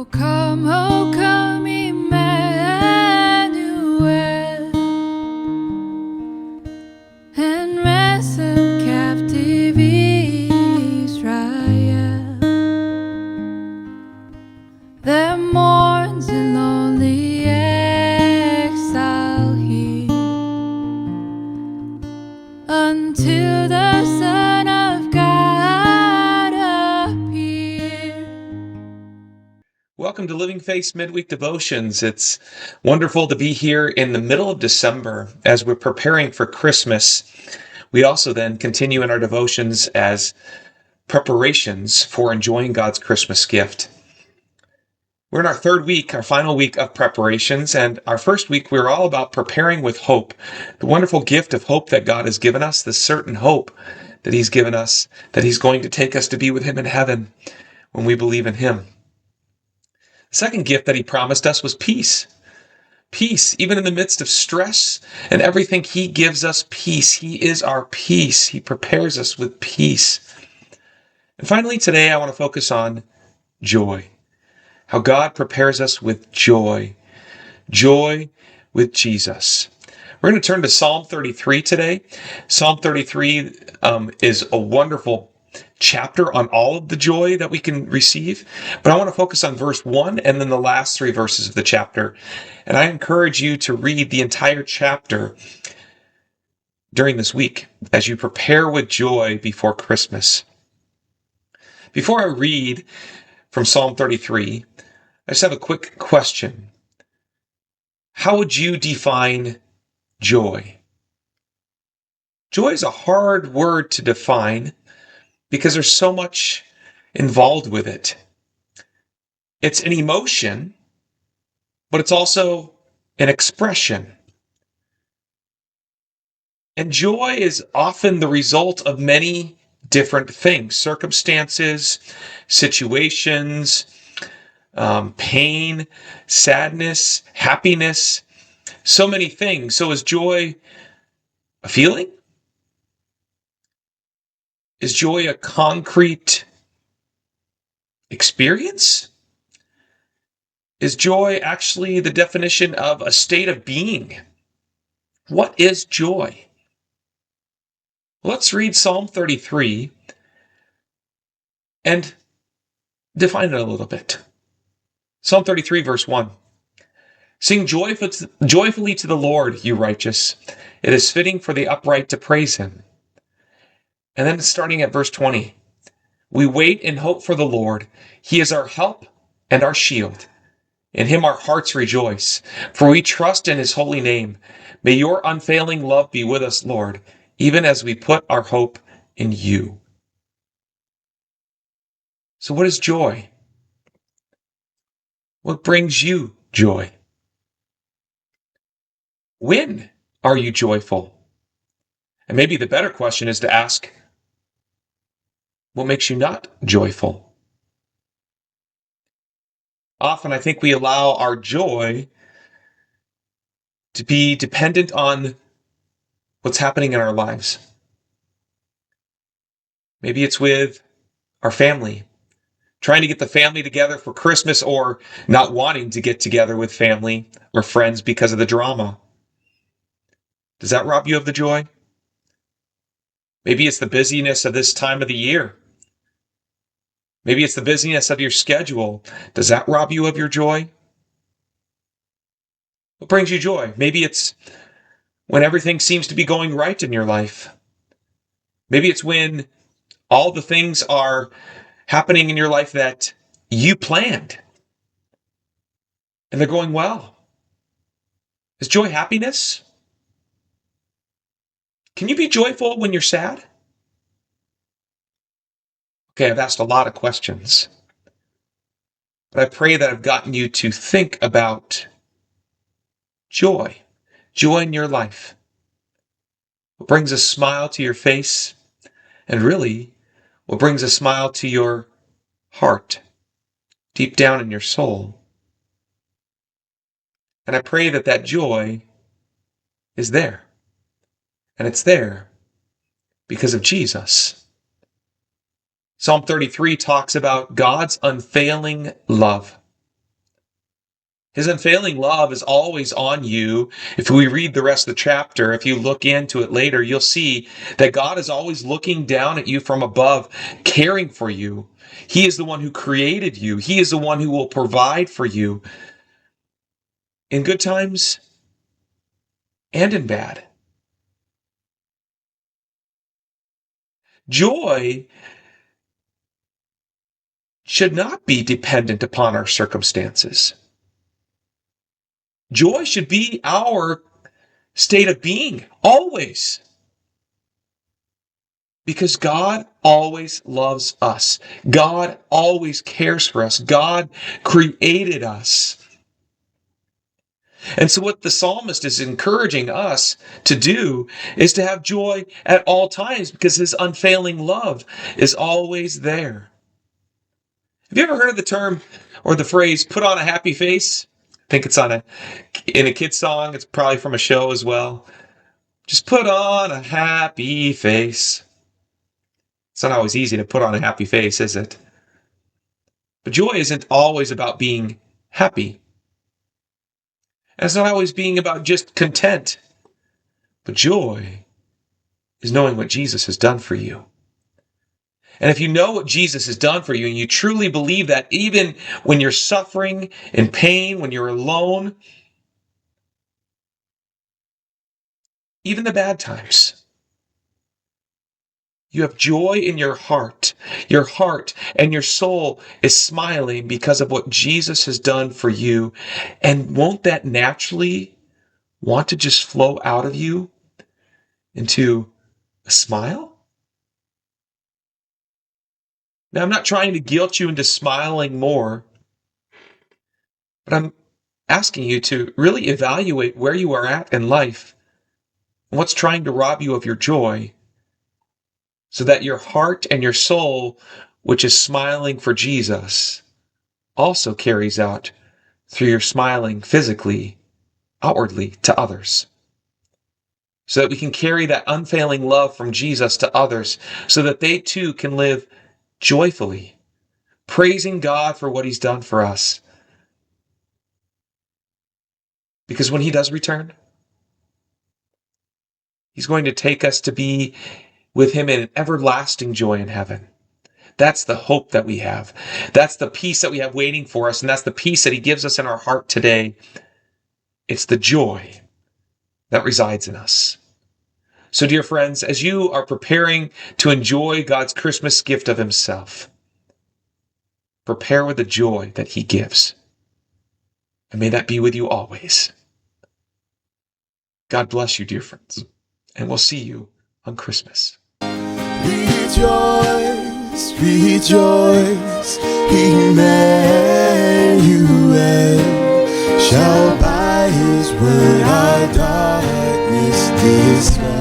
O come, Emmanuel, and ransom captive Israel that mourns in lonely exile here, until the Son of God appear. Welcome to Living Faith Midweek Devotions. It's wonderful to be here in the middle of December as we're preparing for Christmas. We also then continue in our devotions as preparations for enjoying God's Christmas gift. We're in our third week, our final week of preparations, and our first week we were all about preparing with hope, the wonderful gift of hope that God has given us, the certain hope that He's given us, that He's going to take us to be with Him in heaven when we believe in Him. The second gift that He promised us was peace. Peace, even in the midst of stress and everything, He gives us peace. He is our peace. He prepares us with peace. And finally, today I want to focus on joy. How God prepares us with joy. Joy with Jesus. We're going to turn to Psalm 33 today. Psalm 33 is a wonderful chapter on all of the joy that we can receive. But I want to focus on verse 1 and then the last three verses of the chapter. And I encourage you to read the entire chapter during this week as you prepare with joy before Christmas. Before I read from Psalm 33, I just have a quick question. How would you define joy? Joy is a hard word to define because there's so much involved with it. It's an emotion, but it's also an expression. And joy is often the result of many different things, circumstances, situations, pain, sadness, happiness, so many things. So is joy a feeling? Is joy a concrete experience? Is joy actually the definition of a state of being? What is joy? Let's read Psalm 33 and define it a little bit. Psalm 33, verse 1. Sing joyfully to the Lord, you righteous. It is fitting for the upright to praise Him. And then starting at verse 20. We wait and hope for the Lord. He is our help and our shield. In Him our hearts rejoice, for we trust in His holy name. May your unfailing love be with us, Lord, even as we put our hope in you. So what is joy? What brings you joy? When are you joyful? And maybe the better question is to ask, what makes you not joyful? Often I think we allow our joy to be dependent on what's happening in our lives. Maybe it's with our family, trying to get the family together for Christmas or not wanting to get together with family or friends because of the drama. Does that rob you of the joy? Maybe it's the busyness of this time of the year. Maybe it's the busyness of your schedule. Does that rob you of your joy? What brings you joy? Maybe it's when everything seems to be going right in your life. Maybe it's when all the things are happening in your life that you planned and they're going well. Is joy happiness? Can you be joyful when you're sad? Okay, I've asked a lot of questions, but I pray that I've gotten you to think about joy in your life. What brings a smile to your face, and really, what brings a smile to your heart, deep down in your soul. And I pray that that joy is there. And it's there because of Jesus. Psalm 33 talks about God's unfailing love. His unfailing love is always on you. If we read the rest of the chapter, if you look into it later, you'll see that God is always looking down at you from above, caring for you. He is the one who created you. He is the one who will provide for you in good times and in bad. Joy should not be dependent upon our circumstances. Joy should be our state of being, always. Because God always loves us. God always cares for us. God created us. And so what the psalmist is encouraging us to do is to have joy at all times because his unfailing love is always there. Have you ever heard of the term or the phrase, put on a happy face? I think it's in a kid's song. It's probably from a show as well. Just put on a happy face. It's not always easy to put on a happy face, is it? But joy isn't always about being happy. And it's not always being about just content. But joy is knowing what Jesus has done for you. And if you know what Jesus has done for you and you truly believe that, even when you're suffering in pain, when you're alone, even the bad times, you have joy in your heart. Your heart and your soul is smiling because of what Jesus has done for you. And won't that naturally want to just flow out of you into a smile? Now, I'm not trying to guilt you into smiling more, but I'm asking you to really evaluate where you are at in life and what's trying to rob you of your joy so that your heart and your soul, which is smiling for Jesus, also carries out through your smiling physically, outwardly to others. So that we can carry that unfailing love from Jesus to others so that they too can live joyfully, praising God for what he's done for us. Because when he does return, he's going to take us to be with him in everlasting joy in heaven. That's the hope that we have. That's the peace that we have waiting for us. And that's the peace that he gives us in our heart today. It's the joy that resides in us. So, dear friends, as you are preparing to enjoy God's Christmas gift of himself, prepare with the joy that he gives. And may that be with you always. God bless you, dear friends. And we'll see you on Christmas. Rejoice, rejoice, Emmanuel shall by his word our darkness dispel.